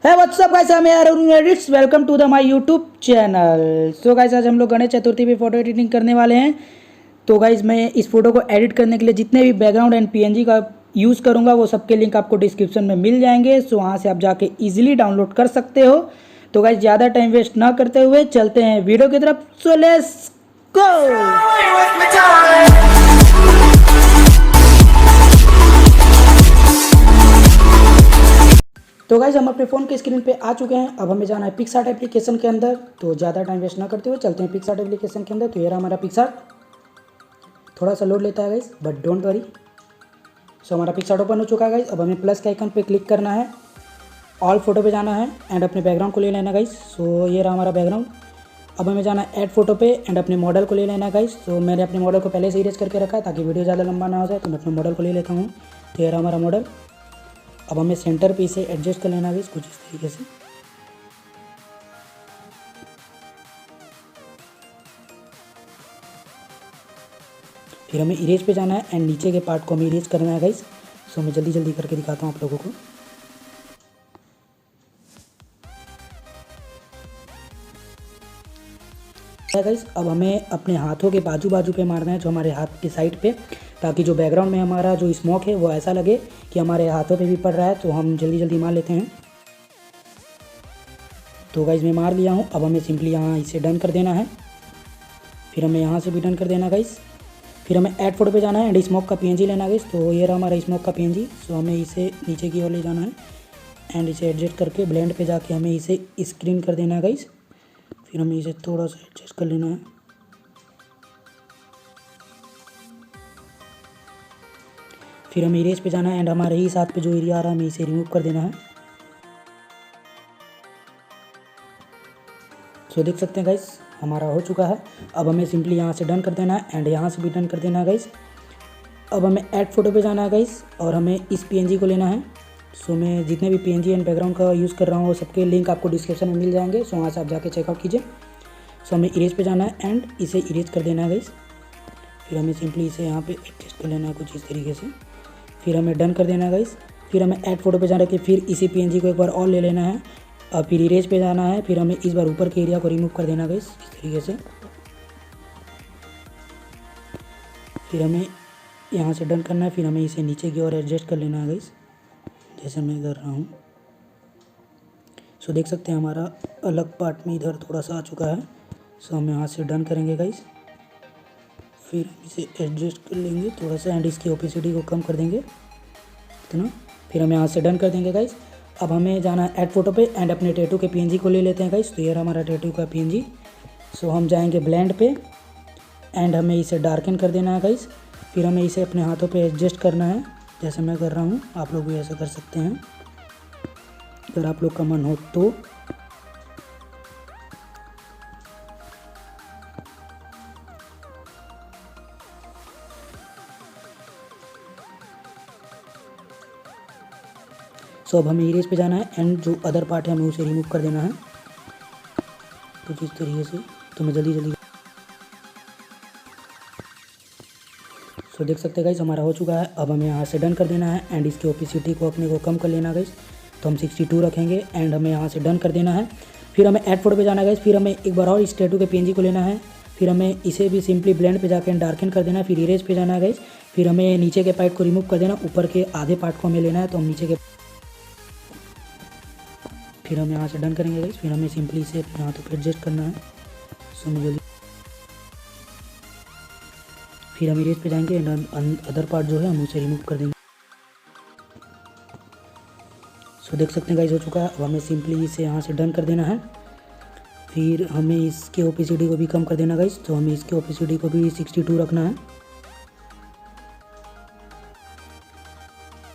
है what's up guys, मैं Arun edits. Welcome to the my YouTube channel. So guys, आज हम लोग गणेश चतुर्थी पे फोटो एडिटिंग करने वाले हैं। तो गाइस, मैं इस फोटो को एडिट करने के लिए जितने भी बैकग्राउंड एंड पीएनजी का यूज़ करूंगा वो सबके लिंक आपको डिस्क्रिप्शन में मिल जाएंगे। सो वहाँ से आप जाके इजीली डाउनलोड कर सकते हो। तो गाइस, ज़्यादा टाइम वेस्ट ना करते हुए चलते हैं वीडियो की तरफ। So let's go. तो गाइज, हम अपने फ़ोन के स्क्रीन पे आ चुके हैं। अब हमें जाना है पिक्सआर्ट एप्लीकेशन के अंदर। तो ज़्यादा टाइम वेस्ट ना करते हुए चलते हैं पिक्सआर्ट एप्लीकेशन के अंदर। तो ये रहा हमारा पिक्सआर्ट। थोड़ा सा लोड लेता है गाइज, बट डोंट वरी। सो हमारा पिक्सआर्ट ओपन हो चुका है गाइज। अब हमें प्लस के आइकन पे क्लिक करना है, ऑल फोटो पे जाना है एंड अपने बैकग्राउंड को ले लेना गाइज। सो ये रहा हमारा बैकग्राउंड। अब हमें जाना है ऐड फोटो पे एंड अपने मॉडल को ले लेना है गाइज। सो मैंने अपने मॉडल को पहले से इरेज करके रखा है ताकि वीडियो ज़्यादा लंबा ना हो जाए। तो मैं अपने मॉडल को ले लेता हूँ। तो ये रहा हमारा मॉडल। अब हमें सेंटर पे इसे एडजस्ट कर लेना है कुछ इस तरीके से। फिर हमें इरेज पे जाना है एंड नीचे के पार्ट को हमें इरेज करना है गाइस। सो मैं जल्दी जल्दी करके दिखाता हूँ आप लोगों को। गाइस, अब हमें अपने हाथों के बाजू बाजू पे मारना है, जो हमारे हाथ की साइड पे, ताकि जो बैकग्राउंड में हमारा जो स्मोक है वो ऐसा लगे कि हमारे हाथों पे भी पड़ रहा है। तो हम जल्दी जल्दी मार लेते हैं। तो गाइस, मैं मार लिया हूँ। अब हमें सिंपली यहाँ इसे डन कर देना है। फिर हमें यहाँ से भी डन कर देना गाइस। फिर हमें ऐड फोटो पे जाना है एंड स्मोक का पीएनजी लेना है गाइस। तो ये रहा हमारा स्मोक का पीएनजी। सो हमें इसे नीचे की ओर ले जाना है एंड इसे एडजस्ट करके ब्लेंड पे जाके हमें इसे स्क्रीन कर देना है गाइस। फिर हमें इसे थोड़ा सा एडजस्ट कर लेना है। फिर हमें इरेज पे जाना है एंड हमारे ही साथ पे जो एरिया आ रहा है हमें इसे रिमूव कर देना है। सो देख सकते हैं गाइस, हमारा हो चुका है। अब हमें सिंपली यहाँ से डन कर देना है एंड यहाँ से भी डन कर देना है गाइस। अब हमें ऐड फोटो पे जाना है गाइस और हमें इस पीएनजी को लेना है। सो मैं जितने भी पीएनजी एंड बैकग्राउंड का यूज़ कर रहा हूँ वो सबके लिंक आपको डिस्क्रिप्शन में मिल जाएंगे। सो वहाँ से आप जाके चेकआउट कीजिए। सो हमें इरेज पे जाना है एंड इसे इरेज कर देना है गाइस। फिर हमें सिंपली इसे यहाँ पे एडजस्ट कर लेना है कुछ इस तरीके से। फिर हमें डन कर देना है गाइस। फिर हमें ऐड फोटो पे जाना है कि फिर इसी पीएनजी को एक बार और ले लेना है। अब फिर इरेज पे जाना है। फिर हमें इस बार ऊपर के एरिया को रिमूव कर देना गाइस इस तरीके से। फिर हमें यहाँ से डन करना है। फिर हमें इसे नीचे की ओर एडजस्ट कर लेना है गाइस, जैसे मैं कर रहा हूँ। सो देख सकते हैं हमारा अलग पार्ट में इधर थोड़ा सा आ चुका है। सो हम यहाँ से डन करेंगे गाइस। फिर हम इसे एडजस्ट कर लेंगे थोड़ा सा एंड इसकी ओपेसिटी को कम कर देंगे इतना। फिर हम यहाँ से डन कर देंगे गाइस। अब हमें जाना है ऐड फोटो पे एंड अपने टैटू के पीएनजी को ले लेते हैं गाइस। तो ये रहा हमारा टैटू का पीएनजी। सो हम जाएंगे ब्लेंड पे एंड हमें इसे डार्कन कर देना है गाइस। फिर हमें इसे अपने हाथों पे एडजस्ट करना है जैसे मैं कर रहा हूँ। आप लोग भी ऐसा कर सकते हैं अगर आप लोग का मन हो तो। सो अब हमें इरेज पे जाना है एंड जो अदर पार्ट है हमें उसे रिमूव कर देना है कुछ इस तरीके से। तो मैं जल्दी जल्दी। सो देख सकते हैं गाइस, हमारा हो चुका है। अब हमें यहाँ से डन कर देना है एंड इसकी ओपेसिटी को अपने को कम कर लेना गाइस। तो हम 62 रखेंगे एंड हमें यहाँ से डन कर देना है। फिर हमें ऐड फोटो पे जाना है गाइस। फिर हमें एक बार और इस टैटू के पीएनजी को लेना है। फिर हमें इसे भी सिंपली ब्लेंड पे जाकर डार्कन कर देना है। फिर इरेज पे जाना है गाइस। फिर हमें नीचे के पार्ट को रिमूव कर देना, ऊपर के आधे पार्ट को हमें लेना है। तो हम नीचे के फिर हम यहाँ से डन करेंगे गाइस। फिर हमें सिंपली इसे अपने हाथों पर एडजस्ट करना है। सो मैं जल्दी। फिर हम इरेज पे जाएंगे एंड अदर पार्ट जो है हम उसे रिमूव कर देंगे। सो देख सकते हैं गाइस, हो चुका है। अब हमें सिंपली इसे यहाँ से डन कर देना है। फिर हमें इसके ओपेसिटी को भी कम कर देना गाइस। तो हमें इसके ओपेसिटी को भी 62 रखना है।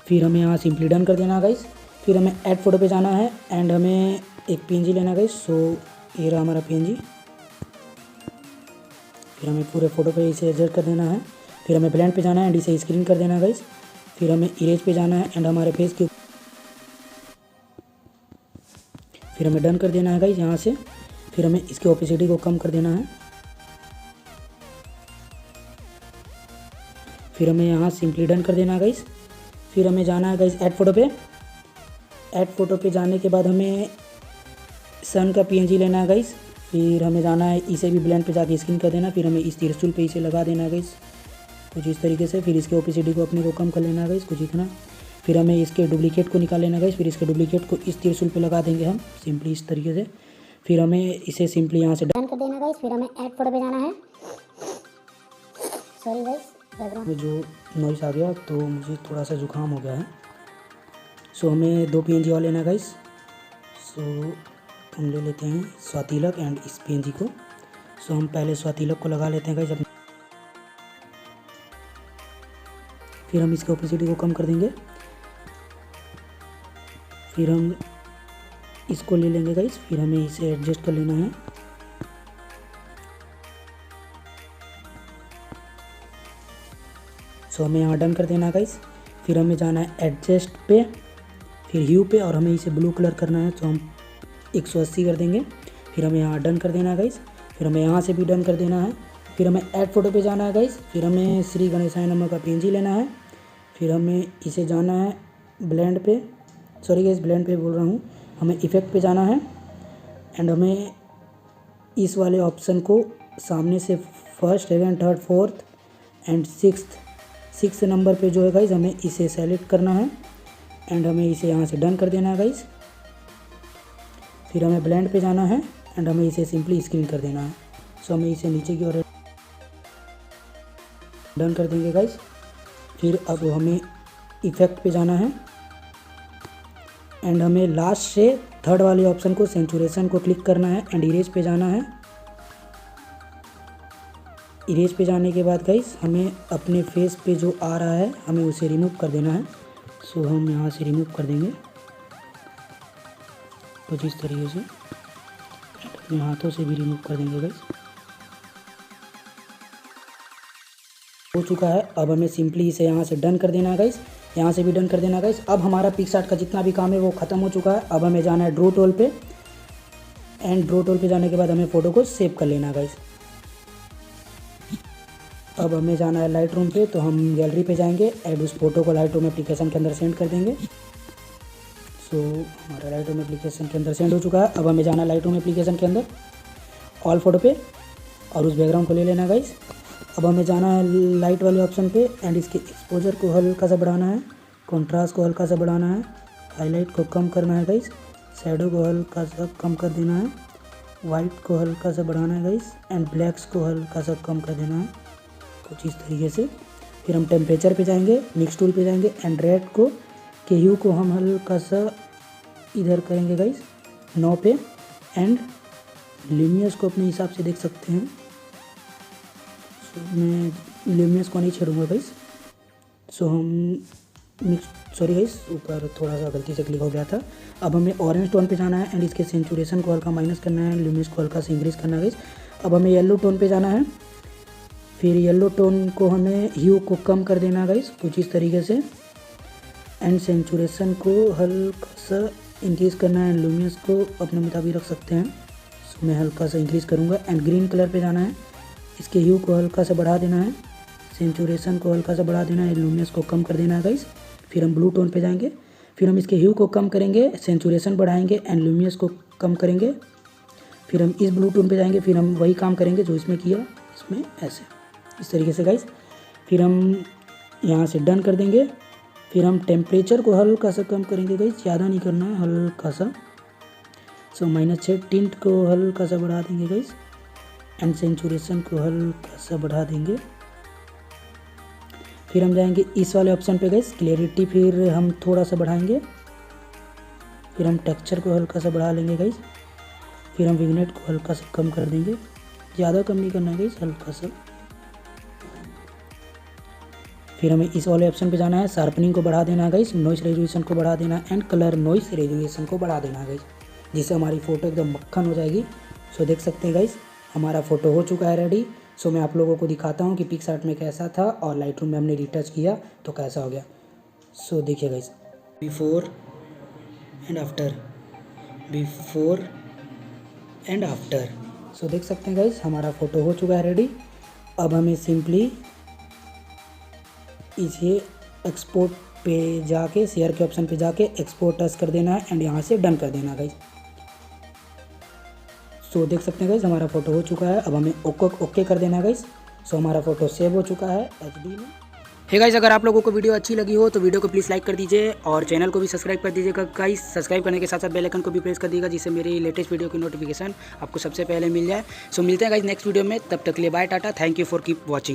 फिर हमें यहाँ सिंपली डन कर देना गाइस। फिर हमें ऐड फोटो पे जाना है एंड हमें एक पीएनजी लेना गाइस। सो ये रहा हमारा पीएनजी। फिर हमें पूरे फोटो पे इसे एडजस्ट कर देना है। फिर हमें ब्लेंड पे जाना है एंड इसे स्क्रीन कर देना गाइस। फिर हमें इरेज पे जाना है एंड हमारे फेस के फिर हमें डन कर देना है गाइस यहाँ से। फिर हमें इसकी ओपेसिटी को कम कर देना है। फिर हमें यहाँ सिंपली डन कर देना है गाइस। फिर हमें जाना है गाइस ऐड फोटो पे ऐड फोटो पे जाने के बाद हमें सन का पीएनजी लेना है गाइस। फिर हमें जाना है, इसे भी ब्लेंड पे जाके स्क्रीन कर देना। फिर हमें इस त्रिशूल पे इसे लगा देना है गाइस, कुछ इस तरीके से। फिर इसके ओपेसिटी को अपने को कम कर लेना है गाइस, कुछ इतना। फिर हमें इसके डुप्लीकेट को निकाल लेना है गाइस। फिर इसके डुप्लीकेट को इस त्रिशूल पे लगा देंगे हम सिंपली इस तरीके से। फिर हमें इसे सिंपली यहाँ से डन कर देना गाइस। फिर हमें ऐड फोटो पे जाना है। सॉरी गाइस, बैकग्राउंड में जो नॉइस आ गया तो मुझे थोड़ा सा जुकाम हो गया है। सो हमें 2 पीएनजी और लेना है गाइस। सो हम ले लेते हैं स्वातिलक एंड इस पीएनजी को। सो हम पहले स्वातिलक को लगा लेते हैं गाइस अपने। फिर हम इसके ओपेसिटी को कम कर देंगे। फिर हम इसको ले लेंगे गाइस। फिर हमें इसे एडजस्ट कर लेना है। सो हमें यहाँ डन कर देना है गाइस। फिर हमें जाना है एडजस्ट पे, फिर ह्यू पे, और हमें इसे ब्लू कलर करना है तो हम 180 कर देंगे। फिर हमें यहाँ डन कर देना है गाइस। फिर हमें यहाँ से भी डन कर देना है। फिर हमें ऐड फोटो पे जाना है गाइस। फिर हमें श्री गणेशाय नमः का पीएनजी लेना है। फिर हमें इसे जाना है ब्लेंड पे, सॉरी गाइस ब्लेंड पे बोल रहा हूँ, हमें इफ़ेक्ट पे जाना है। एंड हमें इस वाले ऑप्शन को सामने से first, second, third, fourth and six number पे जो है गाइस हमें इसे सेलेक्ट करना है। एंड हमें इसे यहाँ से डन कर देना है गाइस। फिर हमें ब्लेंड पे जाना है एंड हमें इसे सिंपली स्क्रीन कर देना है। सो हमें इसे नीचे की ओर डन कर देंगे गाइस। फिर अब हमें इफ़ेक्ट पे जाना है एंड हमें लास्ट से थर्ड वाले ऑप्शन को सेंचुरेशन को क्लिक करना है एंड इरेज पे जाना है। इरेज पे जाने के बाद गाइस हमें अपने फेस पे जो आ रहा है हमें उसे रिमूव कर देना है। सो हम यहाँ से रिमूव कर देंगे कुछ इस तरीके से, अपने हाथों से भी रिमूव कर देंगे गाइस। हो चुका है। अब हमें सिंपली इसे यहाँ से डन कर देना है गाइस, यहाँ से भी डन कर देना है गाइस। अब हमारा पिक्सआर्ट का जितना भी काम है वो ख़त्म हो चुका है। अब हमें जाना है ड्रॉ टूल पे एंड ड्रॉ टूल पे जाने के बाद हमें फ़ोटो को सेव कर लेना है गाइस। अब हमें जाना है लाइट रूम पे, तो हम गैलरी पे जाएंगे एंड उस फोटो को लाइट रूम एप्लीकेशन के अंदर सेंड कर देंगे। सो हमारा लाइट रूम एप्लीकेशन के अंदर सेंड हो चुका है। अब हमें जाना है लाइट रूम एप्लीकेशन के अंदर ऑल फोटो पे और उस बैकग्राउंड को ले लेना है गाइस। अब हमें जाना है लाइट वाले ऑप्शन पे एंड इसके एक्सपोजर को हल्का सा बढ़ाना है, कॉन्ट्रास्ट को हल्का सा बढ़ाना है, हाईलाइट को कम करना है गाइस, शैडो को हल्का सा कम कर देना है, वाइट को हल्का सा बढ़ाना है गाइस एंड ब्लैक्स को हल्का सा कम कर देना है कुछ इस तरीके से। फिर हम टेम्परेचर पे जाएंगे, मिक्स टूल पे जाएंगे एंड रेड को के ह्यू को हम हल्का सा इधर करेंगे गाइस 9 पे एंड ल्यूमिनस को अपने हिसाब से देख सकते हैं। मैं ल्यूमिनस को नहीं छेड़ूंगा गाइस। सो हम मिक्स, सॉरी गाइस ऊपर थोड़ा सा गलती से क्लिक हो गया था। अब हमें ऑरेंज टोन पे जाना है एंड इसके सेंचुरेशन को हल्का माइनस करना है, ल्यूमिनस को हल्का से इंक्रीज करना है गाइस। अब हमें येलो टोन पे जाना है। फिर येलो टोन को हमें ह्यू को कम कर देना है गाइस कुछ इस तरीके से एंड सेंचुरेशन को हल्का सा इंक्रीज़ करना है, ल्यूमिनस को अपने मुताबिक रख सकते हैं। सो मैं हल्का सा इंक्रीज़ करूँगा एंड ग्रीन कलर पे जाना है, इसके ह्यू को हल्का सा बढ़ा देना है, सेंचुरेशन को हल्का सा बढ़ा देना है, ल्यूमिनस को कम कर देना है गाइस। फिर हम ब्लू टोन पे जाएंगे, फिर हम इसके ह्यू को कम करेंगे, सेंचुरेशन बढ़ाएंगे एंड ल्यूमिनस को कम करेंगे। फिर हम इस ब्लू टोन पे जाएंगे, फिर हम वही काम करेंगे जो इसमें किया, इसमें ऐसे इस तरीके से गाइस। फिर हम यहाँ से डन कर देंगे। फिर हम टेम्परेचर को हल्का सा कम करेंगे गाइस, ज़्यादा नहीं करना है, हल्का सा। सो -6 टिंट को हल्का सा बढ़ा देंगे गाइस एंड सेंचुरेशन को हल्का सा बढ़ा देंगे। फिर हम जाएंगे इस वाले ऑप्शन पे गाइस, क्लियरिटी फिर हम थोड़ा सा बढ़ाएंगे। फिर हम टेक्सचर को हल्का सा बढ़ा लेंगे गाइस। फिर हम विग्नेट को हल्का सा कम कर देंगे, ज़्यादा कम नहीं करना है गाइस, हल्का सा। फिर हमें इस वाले ऑप्शन पे जाना है, शार्पनिंग को बढ़ा देना है गाइस, नॉइस रेजुलेशन को बढ़ा देना एंड कलर नॉइस रेजुलेशन को बढ़ा देना है गाइस, जिससे हमारी फ़ोटो एकदम मक्खन हो जाएगी। सो देख सकते हैं गाइस हमारा फ़ोटो हो चुका है रेडी। सो मैं आप लोगों को दिखाता हूँ कि पिक्सआर्ट में कैसा था और लाइट रूम में हमने रीटच किया तो कैसा हो गया। सो देखिए guys, before and after, before and after. So देख सकते हैं गाइस हमारा फ़ोटो हो चुका है रेडी। अब हमें सिंपली इसे एक्सपोर्ट पे जाके शेयर के ऑप्शन पे जाके एक्सपोर्ट टच कर देना है एंड यहाँ से डन कर देना गाइज। सो देख सकते हैं गाइज हमारा फ़ोटो हो चुका है। अब हमें ओके कर देना है गाइज। सो हमारा फ़ोटो सेव हो चुका है HD में। हे गाइज, अगर आप लोगों को वीडियो अच्छी लगी हो तो वीडियो को प्लीज़ लाइक कर दीजिए और चैनल को भी सब्सक्राइब कर दीजिएगा गाइज। सब्सक्राइब करने के साथ साथ बेल आइकन को भी प्रेस कर दीजिएगा जिससे मेरी लेटेस्ट वीडियो की नोटिफिकेशन आपको सबसे पहले मिल जाए। सो मिलते हैं गाइज नेक्स्ट वीडियो में, तब तक के लिए बाय टाटा। Thank you for keep watching.